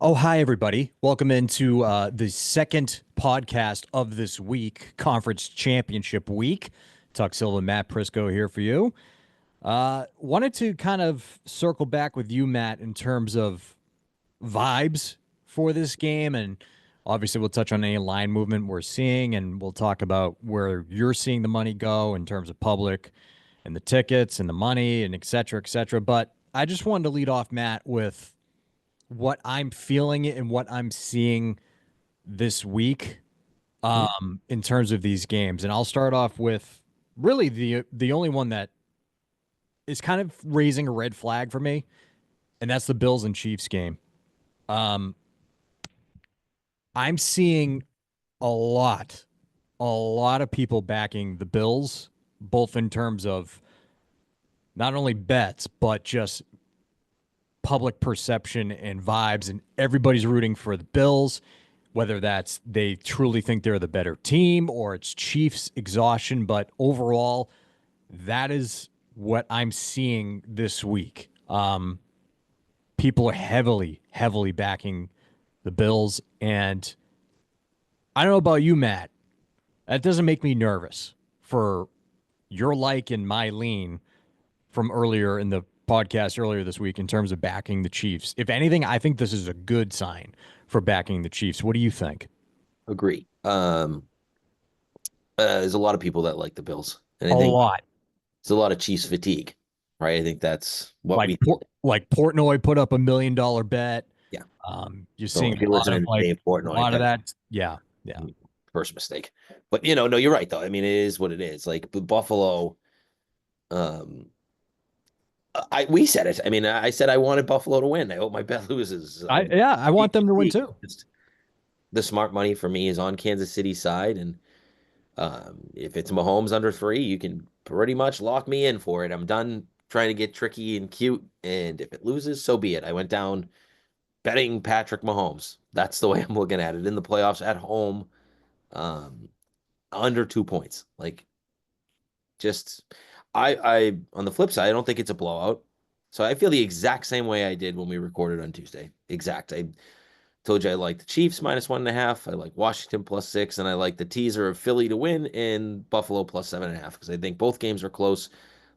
Oh, hi, everybody. Welcome into the second podcast of this week, Conference Championship Week. Talk Silva and Matt Prisco here for you. Wanted to kind of circle back with you, Matt, in terms of vibes for this game. And obviously, we'll touch on any line movement we're seeing, and we'll talk about where you're seeing the money go in terms of public and the tickets and the money and et cetera, et cetera. But I just wanted to lead off, Matt, with what I'm feeling and what I'm seeing this week Mhm. in terms of these games. And I'll start off with really the only one that is kind of raising a red flag for me, and that's the Bills and Chiefs game. Um, I'm seeing a lot of people backing the Bills, both in terms of not only bets, but just public perception and vibes, and everybody's rooting for the Bills, whether that's they truly think they're the better team or it's Chiefs exhaustion. But overall, that is what I'm seeing this week. People are heavily backing the Bills. And I don't know about you, Matt. That doesn't make me nervous for your like and my lean from earlier in the podcast earlier this week in terms of backing the Chiefs. If anything, I think this is a good sign for backing the Chiefs. What do you think? Agree. There's a lot of people that like the Bills, and I A think lot. it's a lot of Chiefs fatigue, right? I think that's what Like we think. like Portnoy put up $1 million bet. Yeah. You're So seeing if you're a lot of listening to Dave a Portnoy, lot of that that. Yeah, yeah. first mistake. But no, you're right though. I mean, it is what it is. Like Buffalo, um, we said it. I mean, I said I wanted Buffalo to win. I hope my bet loses. I want Chiefs them to win fatigue. too. Just the smart money for me is on Kansas City's side, and if it's Mahomes under three, you can pretty much lock me in for it. I'm done trying to get tricky and cute. And if it loses, so be it. I went down betting Patrick Mahomes. That's the way I'm looking at it in the playoffs at home, um, under 2 points. Like just, on the flip side, I don't think it's a blowout. So I feel the exact same way I did when we recorded on Tuesday. Exact. I told you I like the Chiefs -1.5. I like Washington +6, and I like the teaser of Philly to win and Buffalo +7.5 because I think both games are close.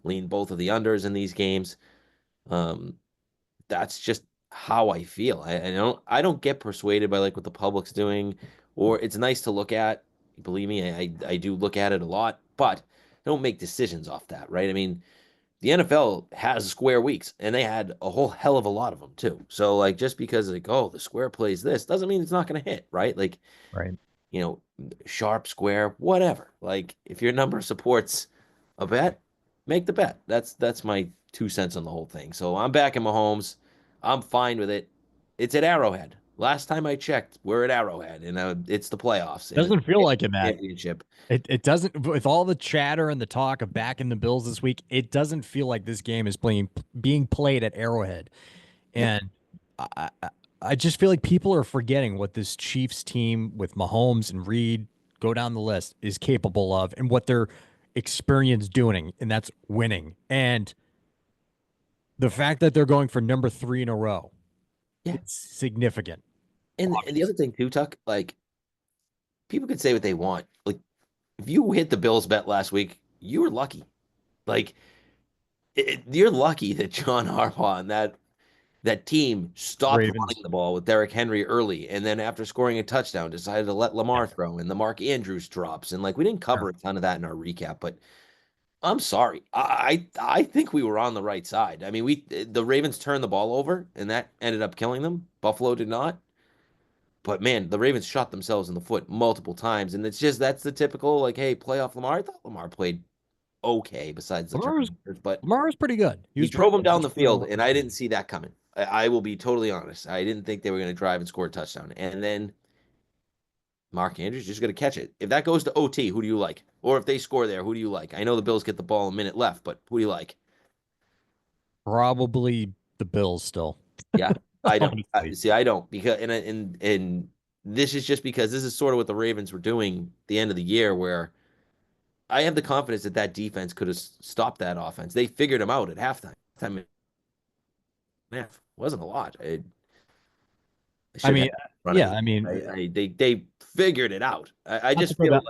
Lean both of the unders in these games. Um, that's just how I feel. I don't get persuaded by like what the public's doing, or it's nice to look at. Believe me, I do look at it a lot, but I don't make decisions off that, right? I mean, the NFL has square weeks, and they had a whole hell of a lot of them too. So like just because like oh the square plays this doesn't mean it's not going to hit, right? Like Right. you know sharp square whatever. Like if your number supports a bet, make the bet. That's my 2 cents on the whole thing. So I'm back in Mahomes. I'm fine with it. It's at Arrowhead. Last time I checked, we're at Arrowhead, and it's the playoffs and it's Doesn't feel the like it, Matt. championship. It doesn't with all the chatter and the talk of backing the Bills this week. It doesn't feel like this game is being played at Arrowhead. Nope. And I, I I just feel like people are forgetting what this Chiefs team with Mahomes and Reed, go down the list, is capable of and what they're experienced doing, and that's winning. And the fact that they're going for number three in a row, Yeah. it's significant. And the other thing too, Tuck, like people could say what they want. Like if you hit the Bills bet last week, you were lucky. Like you're lucky that John Harbaugh and that team stopped Ravens. running the ball with Derrick Henry early, and then after scoring a touchdown, decided to let Yeah. Lamar throw, and the Mark Andrews drops, and like we didn't Yeah. cover a ton of that in our recap, but I'm sorry, I think we were on the right side. I mean, the Ravens turned the ball over, and that ended up killing them. Buffalo did not. But man, the Ravens shot themselves in the foot multiple times, and it's just that's the typical like, hey, playoff Lamar. I thought Lamar played okay besides the Lamar was turnovers, but Lamar was pretty good. He he was pretty drove him good. He down was the throwing a field, lot and of I speed. didn't see that coming. I will be totally honest. I didn't think they were going to drive and score a touchdown. And then Mark Andrews just going to catch it. If that goes to OT, who do you like? Or if they score there, who do you like? I know the Bills get the ball a minute left, but who do you like? Probably the Bills still. Yeah, I don't. Honestly. See, I don't because and this is just because this is sort of what the Ravens were doing the end of the year, where I have the confidence that that defense could have stopped that offense. They figured them out at halftime. Time and a half wasn't a lot. I I should have mean, it in front of yeah, me. I mean, They figured it out. I not to just go feel down,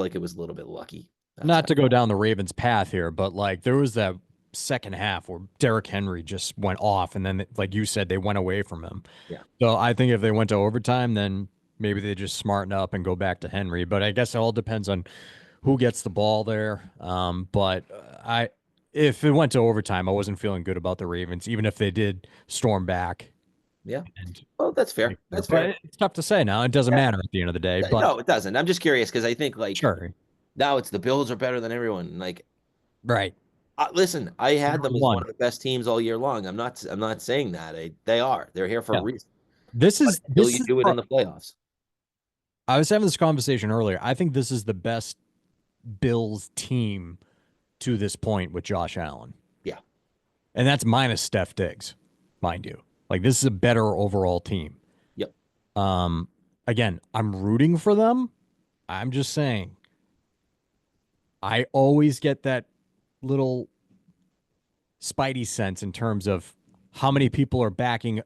like it was a little bit lucky. That's not all. to go down the Ravens path here, but like there was that second half where Derrick Henry just went off, and then like you said, they went away from him. Yeah. So I think if they went to overtime, then maybe they just smarten up and go back to Henry. But I guess it all depends on who gets the ball there. But if it went to overtime, I wasn't feeling good about the Ravens, even if they did storm back. Yeah. And Well, that's fair. That's but fair. it's tough to say now. It doesn't Yeah. matter at the end of the day. But No, it doesn't. I'm just curious because I think like sure, now it's the Bills are better than everyone. Like, right. listen, I They're had them as one one. of the best teams all year long. I'm not saying that. They are. They're here for a Yeah. reason. This But is until this you is. do it in the playoffs. I was having this conversation earlier. I think this is the best Bills team to this point with Josh Allen. Yeah. And that's minus Steph Diggs, mind you. Like this is a better overall team. Yep. Um, again, I'm rooting for them. I'm just saying, I always get that little spidey sense in terms of how many people are backing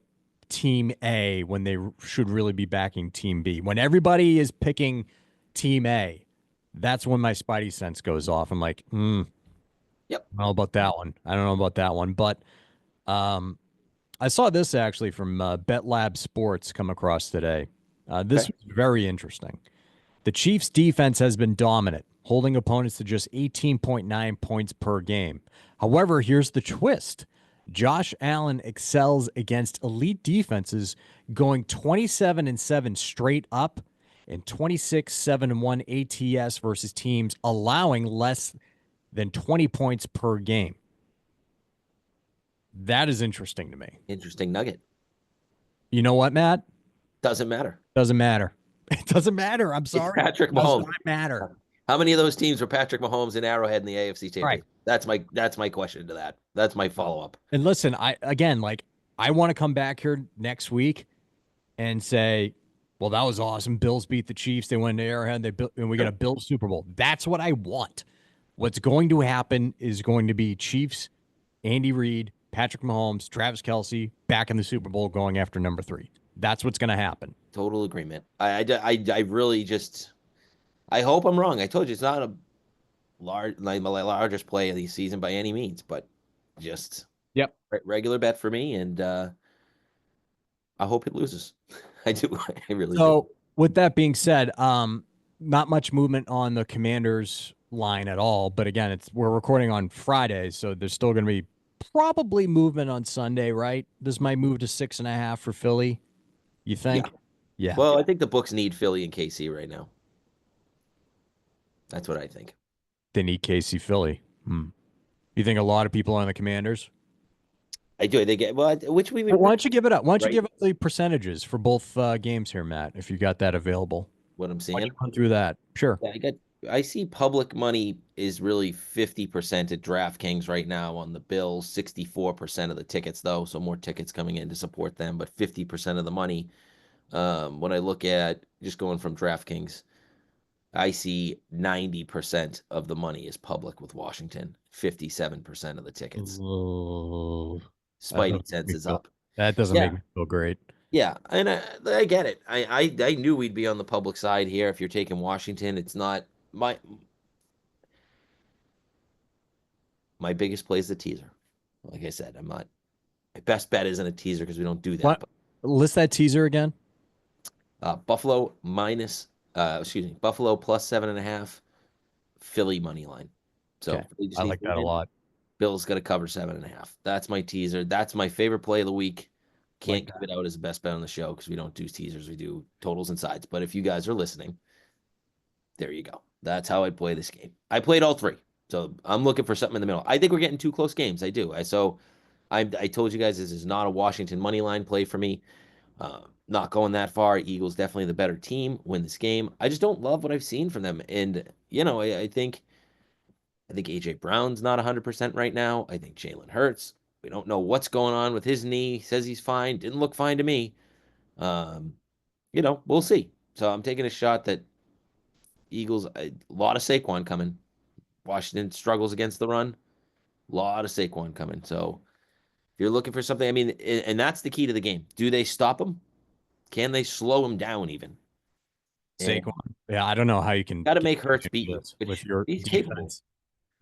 Team A when they should really be backing Team B. When everybody is picking Team A, that's when my spidey sense goes off. I'm like, Yep. I don't know about that one. I don't know about that one. But um, I saw this actually from Bet Lab Sports come across today. This Okay. was very interesting. The Chiefs' defense has been dominant, holding opponents to just 18.9 points per game. However, here's the twist. Josh Allen excels against elite defenses, going 27 and 7 straight up and 26 7 and 1 ATS versus teams allowing less than 20 points per game. That is interesting to me. Interesting nugget. You know what, Matt? Doesn't matter. Doesn't matter. It doesn't matter. I'm It's sorry. Patrick It does not Mahomes. matter. How many of those teams were Patrick Mahomes and Arrowhead in the AFC All right. Championship? That's my question to that. That's my follow up. And listen, I again, like I want to come back here next week and say, well, that was awesome. Bills beat the Chiefs. They went to Arrowhead. They built, and we got a Bills Super Bowl. That's what I want. What's going to happen is going to be Chiefs, Andy Reid, Patrick Mahomes, Travis Kelsey back in the Super Bowl going after number 3. That's what's going to happen. Total agreement. I really just I hope I'm wrong. I told you it's not a like my largest play of the season by any means, but just Yep. regular bet for me, and I hope it loses. I do. I really do. So with that being said, not much movement on the Commanders line at all. But again, we're recording on Friday, so there's still going to be probably movement on Sunday, right? This might move to 6.5 for Philly. You Yeah. think? Yeah, Well, I think the books need Philly and KC right now. That's what I think. they need Casey Philly. You think a lot of people are on the Commanders? I do. They get well, which we Well, would why don't you give it up? Why don't you right. give up the percentages for both games here, Matt? If you got that available, What I'm why don't you saying. run through that? Sure. Yeah, I see public money is really 50% at DraftKings right now on the Bills, 64% of the tickets though, so more tickets coming in to support them, but 50% of the money. When I look at just going from DraftKings, I see 90% of the money is public with Washington, 57% of the tickets. Oh, that Spidey doesn't make sense me is feel. up. That doesn't make Yeah, me feel great. yeah, and I get it. I knew we'd be on the public side here. If you're taking Washington, it's not my biggest play is the teaser. Like I said, I'm not my best bet isn't a teaser because we don't do that. What? But List that teaser again. Buffalo minus, excuse me, Buffalo plus 7.5, Philly money line. So Okay, Philly I just needs like to that a win. lot. Bill's got to cover 7.5. That's my teaser. That's my favorite play of the week. Like Can't give that. it out as the best bet on the show because we don't do teasers. We do totals and sides. But if you guys are listening, there you go. That's how I play this game. I played all three. So I'm looking for something in the middle. I think we're getting two close games. I do. I told you guys this is not a Washington money line play for me. Not going that far. Eagles definitely the better team. Win this game. I just don't love what I've seen from them. And I think AJ Brown's not 100% right now. I think Jalen Hurts. We don't know what's going on with his knee. Says he's fine. Didn't look fine to me. Um, we'll see. So I'm taking a shot that Eagles. A lot of Saquon coming. Washington struggles against the run. A lot of Saquon coming. So If you're looking for something, I mean, and that's the key to the game. Do they stop him? Can they slow him down even? And Saquon. Yeah, I don't know how you can got to make Hurts continue beat you, this with which your he's capable. defense.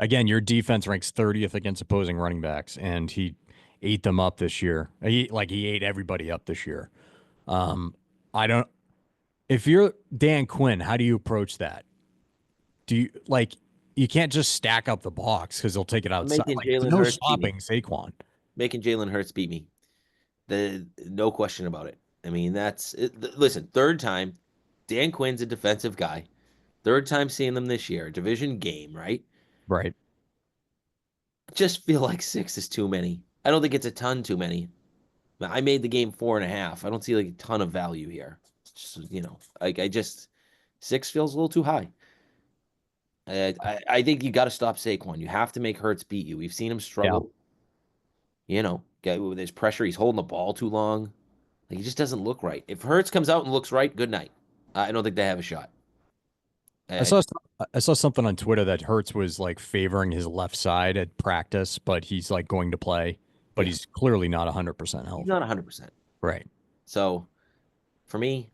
Again, your defense ranks 30th against opposing running backs, and he ate them up this year. He ate everybody up this year. Um, I don't. If you're Dan Quinn, how do you approach that? Do you like? You can't just stack up the box because they'll take it I'm outside. making Like, there's Jalen no Hurts beat me. stopping Saquon. Making Jalen Hurts beat me. No question about it. I mean, listen, third time, Dan Quinn's a defensive guy. Third time seeing them this year, division game, right? Right. Just feel like six is too many. I don't think it's a ton too many. I made the game 4.5. I don't see like a ton of value here. It's just, like I just six feels a little too high. I think you got to stop Saquon. You have to make Hurts beat you. We've seen him Yeah. struggle. Get with his pressure. He's holding the ball too long. Like he just doesn't look right. If Hurts comes out and looks right, good night. I don't think they have a shot. I I saw I saw something on Twitter that Hertz was like favoring his left side at practice, but he's like going to play, but Yeah, he's clearly not 100% he's healthy. not 100%. Right. So for me,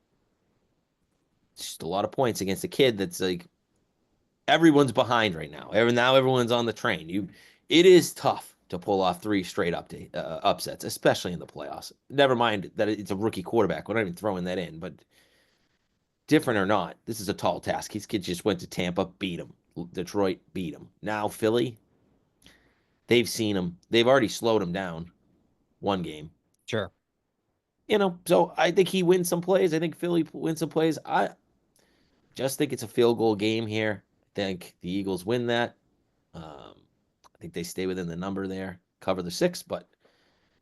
it's just a lot of points against a kid that's like everyone's behind right now. Now everyone's on the train. It is tough to pull off three straight upsets, especially in the playoffs. Never mind that it's a rookie quarterback. We're not even throwing that in, but different or not, this is a tall task. These kids just went to Tampa, beat them. Detroit beat them. Now Philly, they've seen them. They've already slowed them down one game. Sure. So I think he wins some plays. I think Philly wins some plays. I just think it's a field goal game here. I think the Eagles win that. I think they stay within the number there, cover the six, but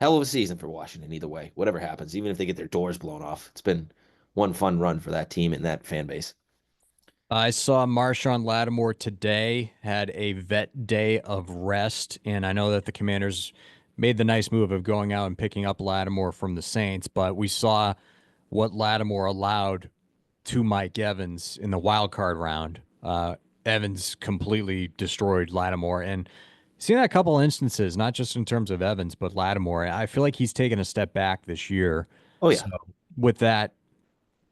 hell of a season for Washington either way. Whatever happens, even if they get their doors blown off, it's been one fun run for that team and that fan base. I saw Marshawn Lattimore today had a vet day of rest, and I know that the Commanders made the nice move of going out and picking up Lattimore from the Saints, but we saw what Lattimore allowed to Mike Evans in the wild card round. Evans completely destroyed Lattimore, and seen that a couple instances, not just in terms of Evans, but Lattimore. I feel like he's taken a step back this year. Oh So, yeah, with that,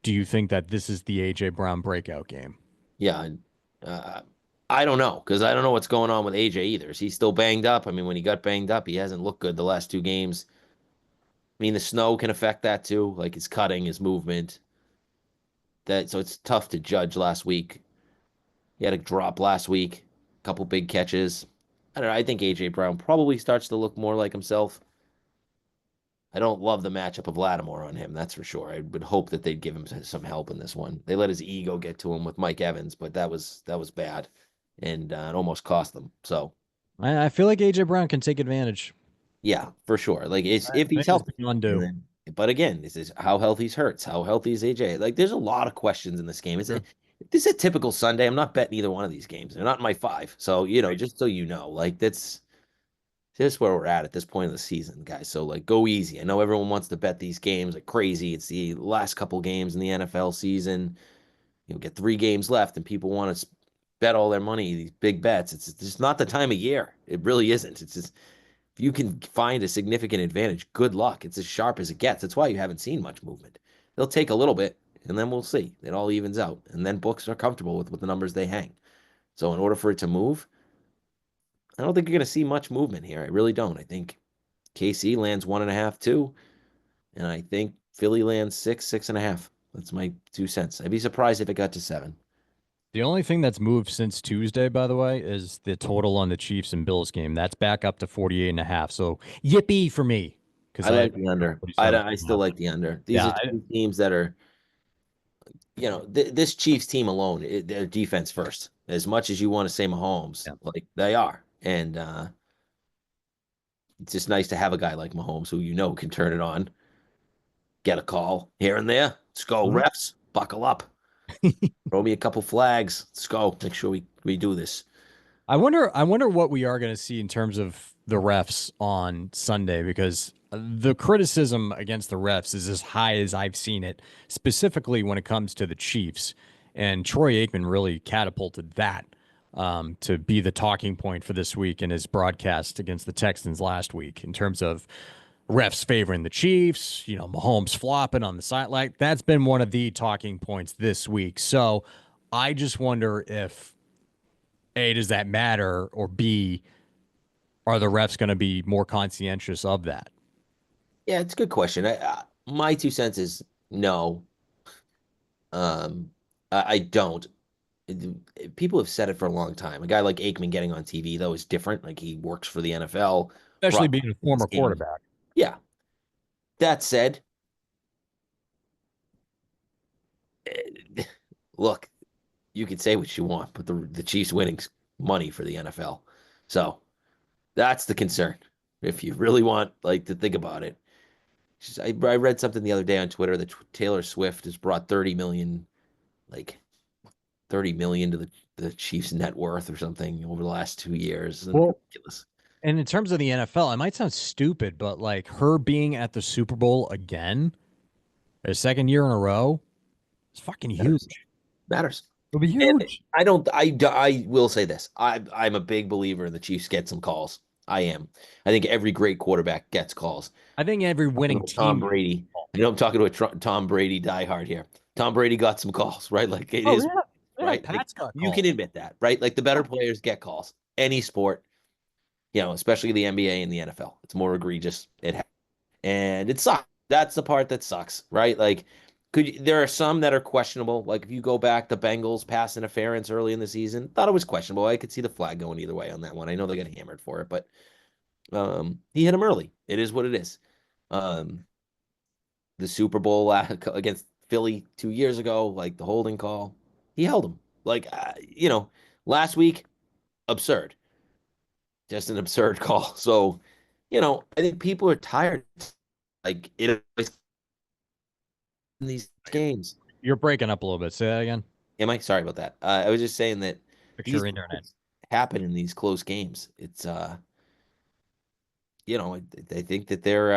do you think that this is the AJ Brown breakout game? yeah. And, I don't know because I don't know what's going on with AJ either. Is he still banged up? I mean, when he got banged up, he hasn't looked good the last two games. I mean, the snow can affect that too, like his cutting, his movement. So it's tough to judge last week. He had a drop last week, a couple big catches. I don't know. I think AJ Brown probably starts to look more like himself. I don't love the matchup of Lattimore on him, that's for sure. I would hope that they'd give him some help in this one. They let his ego get to him with Mike Evans, but that was bad, and it almost cost them. So I feel like AJ Brown can take advantage. yeah, for sure. Like it's I if he's think it's healthy, beyond and due. then but again, this is how healthy Hurts, how healthy is AJ. Like there's a lot of questions in this game. Sure. This is a typical Sunday. I'm not betting either one of these games. They're not in my five. So Right. just so you know, like that's where we're at this point of the season, guys. So like go easy. I know everyone wants to bet these games like crazy. It's the last couple games in the NFL season. Get 3 games left and people want to bet all their money, these big bets. It's just not the time of year. It really isn't. It's just if you can find a significant advantage, good luck. It's as sharp as it gets. That's why you haven't seen much movement. They'll take a little bit and then we'll see. It all evens out. And then books are comfortable with the numbers they hang. So in order for it to move, I don't think you're going to see much movement here. I really don't. I think KC lands 1.5, 2, and I think Philly lands 6, 6.5. That's my 2 cents. I'd be surprised if it got to 7. The only thing that's moved since Tuesday, by the way, is the total on the Chiefs and Bills game. That's back up to 48.5. So yippee for me because I I had like the under. I 47 I and a still half. like the under. These Yeah, are two teams that are, this Chiefs team alone, their defense first. As much as you want to say Mahomes, yeah. like they are, and it's just nice to have a guy like Mahomes who can turn it on, get a call here and there. Let's go, Mhm. refs, buckle up, throw me a couple flags. Let's go. Make sure we do this. I wonder what we are going to see in terms of the refs on Sunday because the criticism against the refs is as high as I've seen it, specifically when it comes to the Chiefs. And Troy Aikman really catapulted that to be the talking point for this week in his broadcast against the Texans last week in terms of refs favoring the Chiefs, Mahomes flopping on the side. Like that's been one of the talking points this week. So I just wonder if A, does that matter? Or B, are the refs going to be more conscientious of that? Yeah, it's a good question. My 2 cents is no. I don't. People have said it for a long time. A guy like Aikman getting on TV, though, is different. Like he works for the NFL, Especially brought being a this former game. quarterback. Yeah. That said, look, you can say what you want, but the Chiefs winning's money for the NFL. So that's the concern. If you really want like to think about it. I read something the other day on Twitter that Taylor Swift has brought 30 million, like 30 million to the Chiefs' net worth or something over the last 2 years. And Well, ridiculous. and in terms of the NFL, it might sound stupid, but like her being at the Super Bowl again, a second year in a row, it's fucking Matters. huge. Matters. It'll be And huge. I will say this. I'm a big believer in the Chiefs get some calls. I am. I think every great quarterback gets calls. I think every Talking winning about Tom team. Brady. I know I'm talking to a Tom Brady diehard here. Tom Brady got some calls, right? Like it Oh is, yeah, yeah. right? Like Pat's got you can called. admit that, right? Like the better players get calls. Any sport, especially the NBA and the NFL. It's more egregious. And it sucks. That's the part that sucks, right? Like, there are some that are questionable. Like if you go back, the Bengals pass interference early in the season, thought it was questionable. I could see the flag going either way on that one. I know they got hammered for it, but he hit him early. It is what it is. Um, the Super Bowl against Philly 2 years ago, like the holding call, he held him. Like, last week, absurd, just an absurd call. So, I think people are tired. Like it always in these games. You're breaking up a little bit. Say that again. Am I? Sorry about that. I was just saying that Fix these your internet. things happen in these close games. It's I think that they're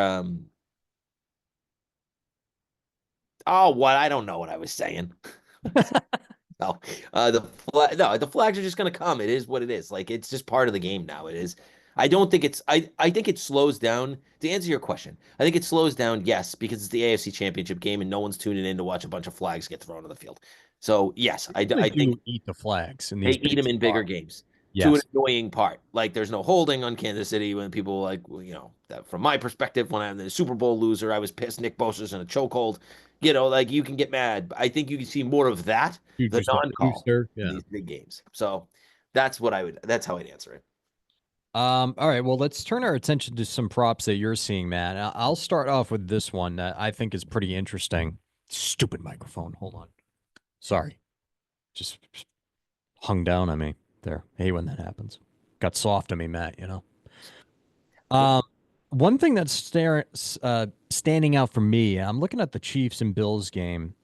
oh, what I don't know what I was saying. No, no, the flags are just gonna come. It is what it is. Like it's just part of the game now. It is. I don't think it's. I think it slows down. To answer your question, I think it slows down. Yes, because it's the AFC Championship game and no one's tuning in to watch a bunch of flags get thrown on the field. So yes, They I usually think do eat the flags in they these eat big them in bigger spots. games to an Yes. annoying part. Like there's no holding on Kansas City when people like, that from my perspective, when I'm the Super Bowl loser, I was pissed Nick Bosa's in a chokehold. Like you can get mad. I think you can see more of that, You the just a non-call booster. in Yeah. these big games. So that's how I'd answer it. All right. Well, let's turn our attention to some props that you're seeing, Matt. I'll start off with this one that I think is pretty interesting. Stupid microphone. Hold on. Sorry. Just hung down on me there. I hate when that happens. Got soft on me, Matt. Nope. Um, one thing that's standing out for me, I'm looking at the Chiefs and Bills game.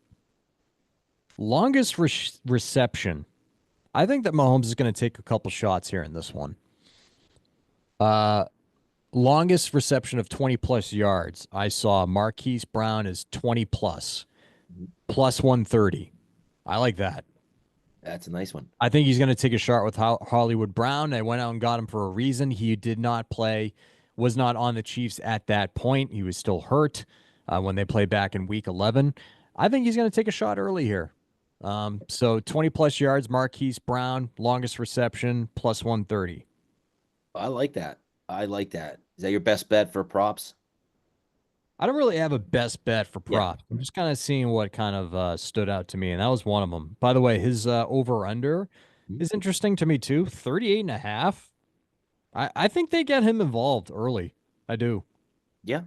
Longest reception. I think that Mahomes is going to take a couple shots here in this one. Uh, Longest reception of 20 plus yards. I saw Marquise Brown is 20 plus, plus 130. I like that. That's a nice one. I think he's going to take a shot with Hollywood Brown. I went out and got him for a reason. He did not play, was not on the Chiefs at that point. He was still hurt when they played back in week 11. I think he's going to take a shot early here. So 20 plus yards, Marquise Brown, longest reception, plus 130. I like that. I like that. Is that your best bet for props? I don't really have a best bet for Yeah. props. I'm just kind of seeing what kind of stood out to me, and that was one of them. By the way, his over under Mhm. is interesting to me too. 38 and a half. I think they get him involved early. I do. Yeah.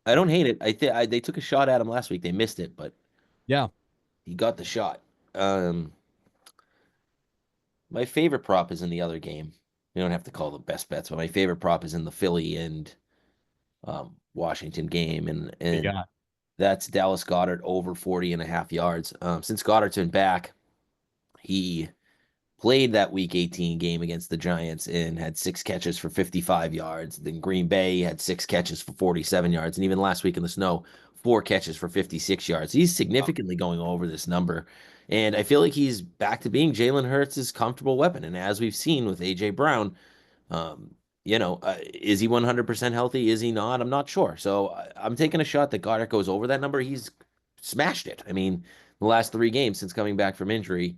I don't hate it. I think they took a shot at him last week. They missed it, but Yeah. he got the shot. Um, My favorite prop is in the other game. You don't have to call them best bets, but my favorite prop is in the Philly and Washington game, and What you and got? that's Dallas Goedert over 40 and a half yards. Since Goddard's been back, he played that Week 18 game against the Giants and had 6 catches for 55 yards. Then Green Bay had 6 catches for 47 yards, and even last week in the snow, 4 catches for 56 yards. He's significantly going over this number. And I feel like he's back to being Jalen Hurts' comfortable weapon. And as we've seen with AJ Brown, um, Is he 100% healthy? Is he not? I'm not sure. So I'm taking a shot that Goddard goes over that number. He's smashed it. I mean, the last 3 games since coming back from injury.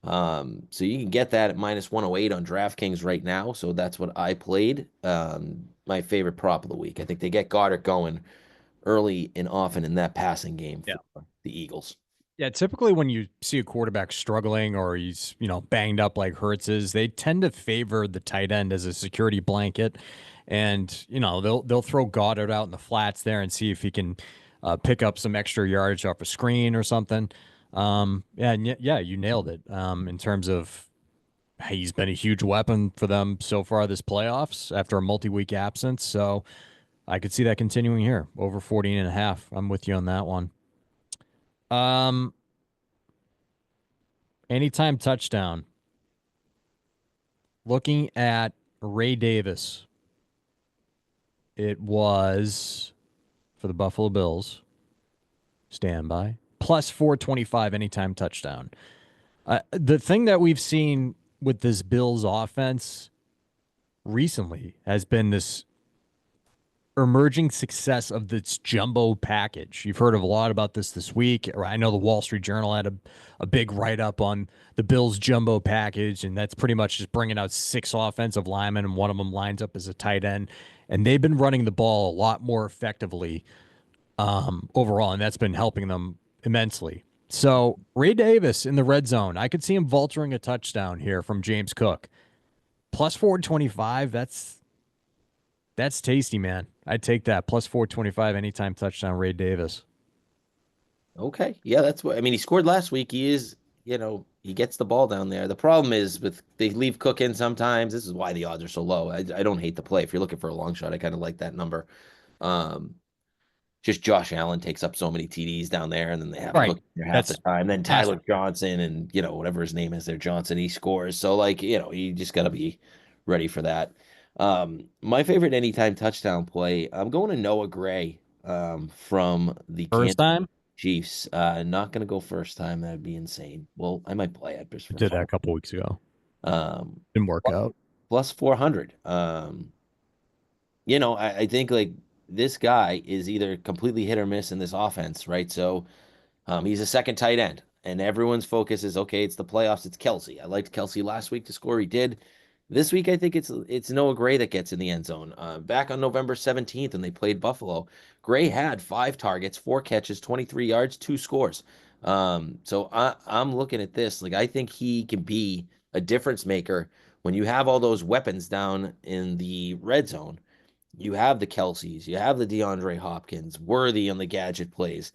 So you can get that at -108 on DraftKings right now. So that's what I played. My favorite prop of the week. I think they get Goddard going early and often in that passing game Yeah. for the Eagles. Yeah, typically when you see a quarterback struggling or he's, banged up like Hurts is, they tend to favor the tight end as a security blanket. And, they'll throw Goddard out in the flats there and see if he can pick up some extra yardage off a screen or something. Yeah, yeah, you nailed it. In terms of he's been a huge weapon for them so far this playoffs after a multi-week absence. So I could see that continuing here over 14 and a half. I'm with you on that one. Um, Anytime touchdown. Looking at Ray Davis, it was for the Buffalo Bills. Standby. Plus 425 anytime touchdown. The thing that we've seen with this Bills offense recently has been this emerging success of this jumbo package. You've heard of a lot about this week. I know the Wall Street Journal had a big write up on the Bills jumbo package, and that's pretty much just bringing out 6 offensive linemen, and one of them lines up as a tight end. And they've been running the ball a lot more effectively overall, and that's been helping them immensely. So Ray Davis in the red zone, I could see him vulturing a touchdown here from James Cook. Plus 425, that's tasty, man. I'd take that. Plus 425 anytime touchdown, Ray Davis. Okay. Yeah, that's what I mean. He scored last week. He gets the ball down there. The problem is with they leave Cook in sometimes. This is why the odds are so low. I don't hate the play. If you're looking for a long shot, I kind of like that number. Um, just Josh Allen takes up so many TDs down there, and then they have Right. Cook there half the That's time. Then pass. Tyler Johnson and whatever his name is there, Johnson, he scores. So like, you just gotta be ready for that. My favorite anytime touchdown play, I'm going to Noah Gray from the First Kansas time, Chiefs. Not gonna go first time. That'd be insane. Well, I might play it just I for did that fun. a couple weeks ago. Um, Didn't work out. plus 400. I think like this guy is either completely hit or miss in this offense, right? So he's a second tight end, and everyone's focus is okay. It's the playoffs. It's Kelsey. I liked Kelsey last week to score. He did. This week, I think it's Noah Gray that gets in the end zone. Back on November 17th, when they played Buffalo, Gray had 5 targets, 4 catches, 23 yards, 2 scores. So I'm looking at this like I think he can be a difference maker when you have all those weapons down in the red zone. You have the Kelseys, you have the DeAndre Hopkins, Worthy on the gadget plays.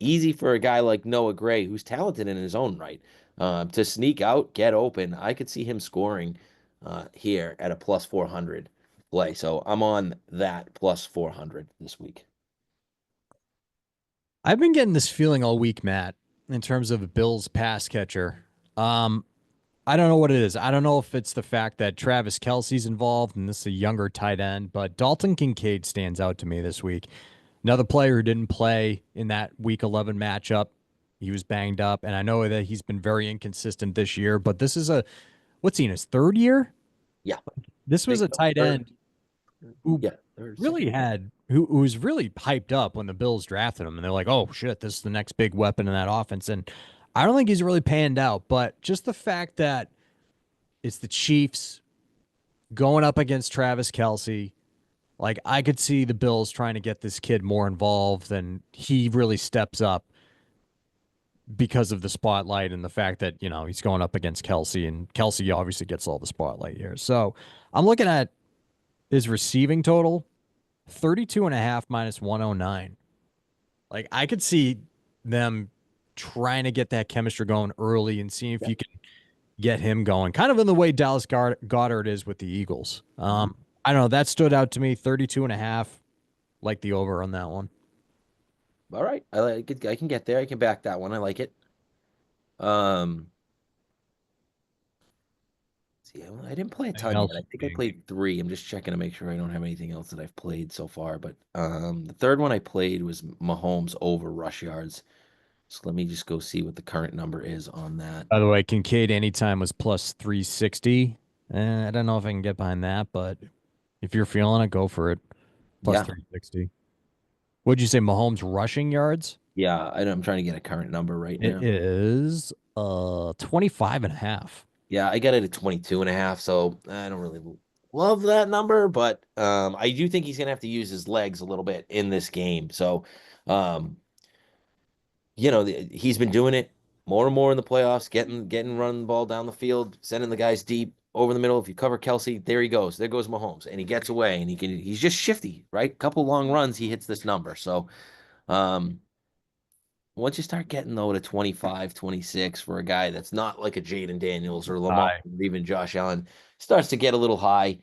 Easy for a guy like Noah Gray, who's talented in his own right, to sneak out, get open. I could see him scoring here at a plus 400 play. So I'm on that plus 400 this week. I've been getting this feeling all week, Matt, in terms of Bill's pass catcher. Um, I don't know what it is. I don't know if it's the fact that Travis Kelsey's involved and this is a younger tight end, but Dalton Kincaid stands out to me this week. Another player who didn't play in that week 11 matchup. He was banged up, and I know that he's been very inconsistent this year, but this is what's he in his third year? Yeah, This was think a so. tight Third, end who yeah, third, second. really had who was really hyped up when the Bills drafted him, and they're like, "Oh shit, this is the next big weapon in that offense." And I don't think he's really panned out, but just the fact that it's the Chiefs going up against Travis Kelsey, like I could see the Bills trying to get this kid more involved, and he really steps up because of the spotlight and the fact that he's going up against Kelsey, and Kelsey obviously gets all the spotlight here. So I'm looking at his receiving total 32 and a half minus 109. Like I could see them trying to get that chemistry going early and seeing if Yeah. you can get him going, kind of in the way Dallas Goddard is with the Eagles. Mhm. I don't know. That stood out to me. 32 and a half, like the over on that one. All right. I like it. I can get there. I can back that one. I like it. Um, See, I didn't play a Anything ton yet. else I you think I think? played 3. I'm just checking to make sure I don't have anything else that I've played so far. But the third one I played was Mahomes over rush yards. So let me just go see what the current number is on that. By the way, Kincaid anytime was plus 360. I don't know if I can get behind that, but If you're feeling it, go for it. Plus Yeah. 360. What'd you say, Mahomes rushing yards? Yeah. I'm trying to get a current number right It now. is 25 and a half. Yeah, I got it at 22 and a half, so I don't really love that number, but I do think he's gonna have to use his legs a little bit in this game. So, um, he's been doing it more and more in the playoffs, getting running the ball down the field, sending the guys deep over the middle. If you cover Kelsey, there he goes. There goes Mahomes, and he gets away, and he's just shifty, right? Couple long runs, he hits this number. So, um, once you start getting though to 25, 26 for a guy that's not like a Jaden Daniels or Lamar High. or even Josh Allen, starts to get a little high.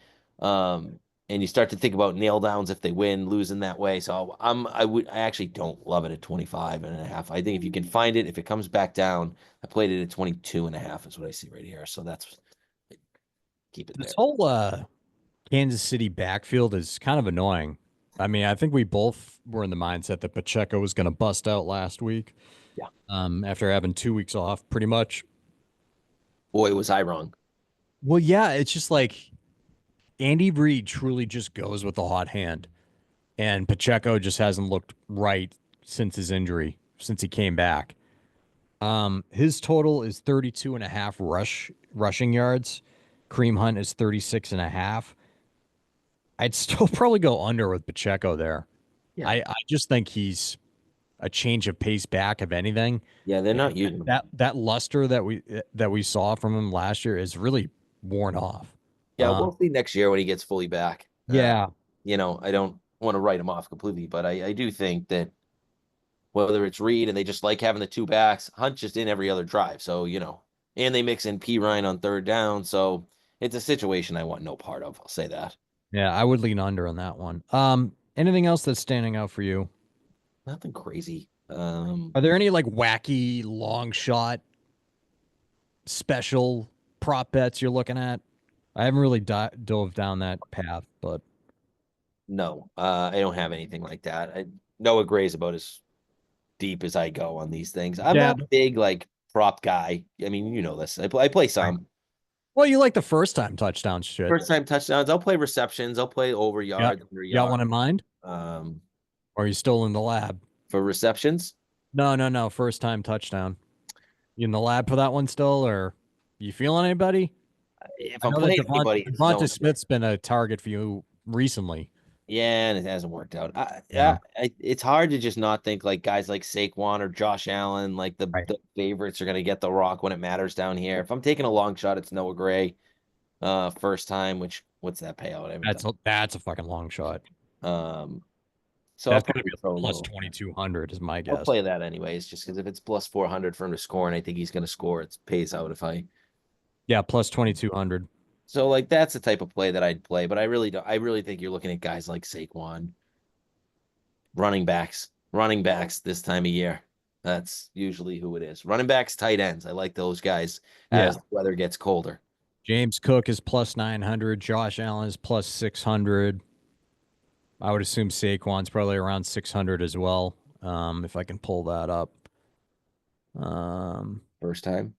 And you start to think about nail downs if they win, losing that way. So I actually don't love it at 25 and a half. I think if you can find it, if it comes back down, I played it at 22 and a half is what I see right here. So that's keep it This there. whole Kansas City backfield is kind of annoying. I mean, I think we both were in the mindset that Pacheco was going to bust out last week, Yeah. after having 2 weeks off, pretty much. Boy, was I wrong. Well, yeah, it's just like Andy Reid truly just goes with the hot hand, and Pacheco just hasn't looked right since his injury, since he came back. His total is 32 and a half rushing yards. Kareem Hunt is 36 and a half. I'd still probably go under with Pacheco there. Yeah. I just think he's a change of pace back, if anything. Yeah, they're And not using him. that luster that we saw from him last year is really worn off. Yeah, Um, we'll see next year when he gets fully back. yeah, I don't want to write him off completely, but I do think that whether it's Reed and they just like having the two backs, Hunt just in every other drive. So, and they mix in P. Ryan on third down. So it's a situation I want no part of. I'll say that. yeah, I would lean under on that one. Anything else that's standing out for you? Nothing crazy. Are there any like wacky long shot special prop bets you're looking at? I haven't really dove down that path, but No, I don't have anything like that. Noah Gray's about as deep as I go on these things. I'm yeah, not a big like prop guy. I mean, you know this. I play right. some. Well, you like the first time touchdown shit. First time touchdowns. I'll play receptions. I'll play over Yeah, yards, under you got yards. one in mind, Um, or are you still in the lab? for receptions, No, no, no. First time touchdown. You in the lab for that one still, or you feeling anybody? if I I'm know that playing anybody, it's Devonta Noah Gray. Smith's been a target for you recently. Yeah, and it hasn't worked out. Yeah, It's hard to just not think like guys like Saquon or Josh Allen, like right. the favorites are going to get the rock when it matters down here. If I'm taking a long shot, it's Noah Gray, first time. Which what's that payout? I haven't done. That's a fucking long shot. Um, so I'll That's gonna be probably throw a plus little. 2,200 is my I'll guess. play that anyways, just because if it's plus 400 for him to score, and I think he's going to score, it pays out if I. Yeah, plus 2,200. So like that's the type of play that I'd play, but I really don't. I really think you're looking at guys like Saquon, running backs this time of year. That's usually who it is. Running backs, tight ends. I like those guys Yeah. as the weather gets colder. James Cook is plus 900. Josh Allen is plus 600. I would assume Saquon's probably around 600 as well. If I can pull that up. Um, First time.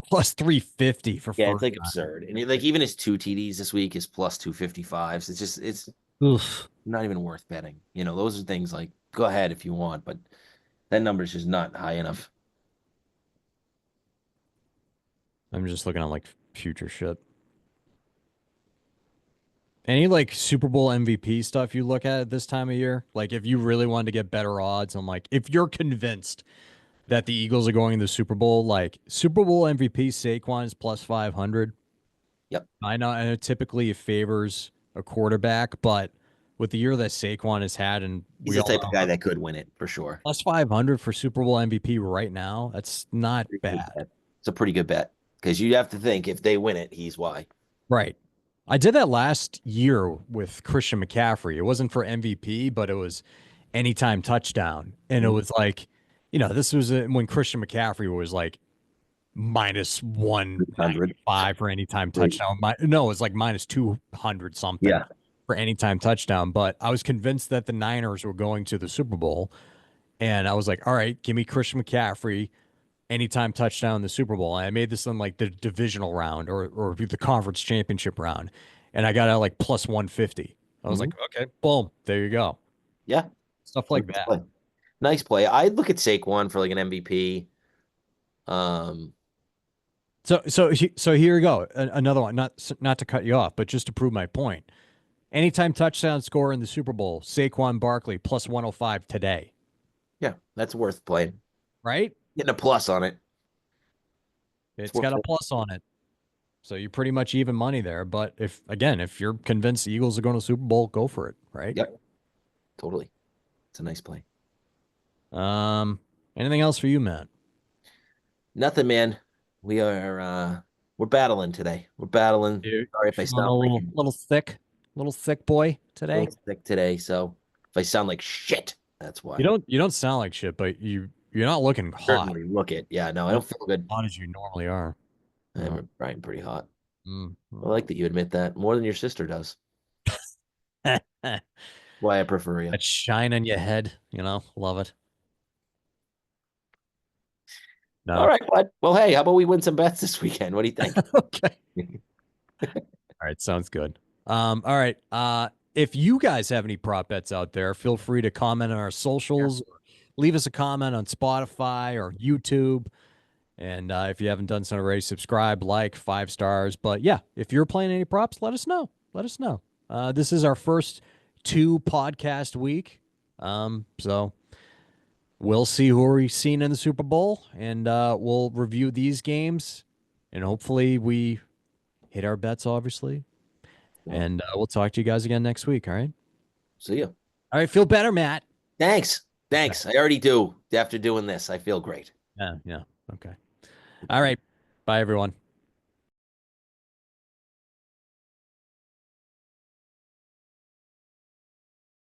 plus 350 for Yeah, it's first like absurd. And like even his two TDs this week is plus 255s. It's time. Oof. not even worth betting. Those are things like go ahead if you want, but that number is just not high enough. I'm just looking at like future shit. Any like Super Bowl MVP stuff you look at this time of year? Like if you really wanted to get better odds on like if you're convinced that the Eagles are going to the Super Bowl, like Super Bowl MVP Saquon is plus 500. Yep. I know typically it favors a quarterback, but with the year that Saquon has had, and He's we the all type of guy know that could win it for sure. plus 500 for Super Bowl MVP right now, that's not Pretty good bad. bet. It's a pretty good bet because you have to think if they win it, he's why. Right. I did that last year with Christian McCaffrey. It wasn't for MVP, but it was anytime touchdown. And it Mhm. was like, this was when Christian McCaffrey was like minus 100. 195 for anytime Great. touchdown. No, it was like minus 200 something Yeah. for anytime touchdown. But I was convinced that the Niners were going to the Super Bowl. And I was like, all right, give me Christian McCaffrey anytime touchdown in the Super Bowl. And I made this in like the divisional round or the conference championship round. and I got out like plus 150. I was Hmm. like, okay, boom, there you go. Yeah, Stuff it's a like nice that. play. Nice play. I'd look at Saquon for like an MVP. Um, So here we go. Another one, not to cut you off, but just to prove my point. Anytime touchdown score in the Super Bowl, Saquon Barkley plus 105 today, yeah, that's worth playing. right? Getting a plus on it. It's It's worth got a it. plus on it. So you're pretty much even money there. But if you're convinced the Eagles are going to Super Bowl, go for it, right? Yep, totally. It's a nice play. Um, anything else for you, Matt? Nothing, man. We are we're battling today. We're battling. You Sorry if I feeling a sound like little thick boy a today? little sick today. So if I sound like shit, that's why. You don't sound like shit, but you're not looking hot. Certainly look it. Yeah, no, I Not don't feel good. hot as you normally are. No. I'm pretty hot. I Mm. like that you admit that more than your sister does. Why I prefer you. That shine on your head, love it. All No. right, bud. Well, hey, how about we win some bets this weekend? What do you think? Okay. All right, sounds good. All right. If you guys have any prop bets out there, feel free to comment on our Yeah. socials, or leave us a comment on Spotify or YouTube. And if you haven't done so already, subscribe, like, 5 stars. But yeah, if you're playing any props, let us know. Let us know. This is our first 2 podcast week. So we'll see who we've seen in the Super Bowl, and we'll review these games, and hopefully we hit our bets, obviously. Well, And we'll talk to you guys again next week. All right. see you. All right. Feel better, Matt. Thanks. Okay. Thanks. I already do. After doing this, I feel great. Yeah. Yeah. Okay. All right. Bye, everyone.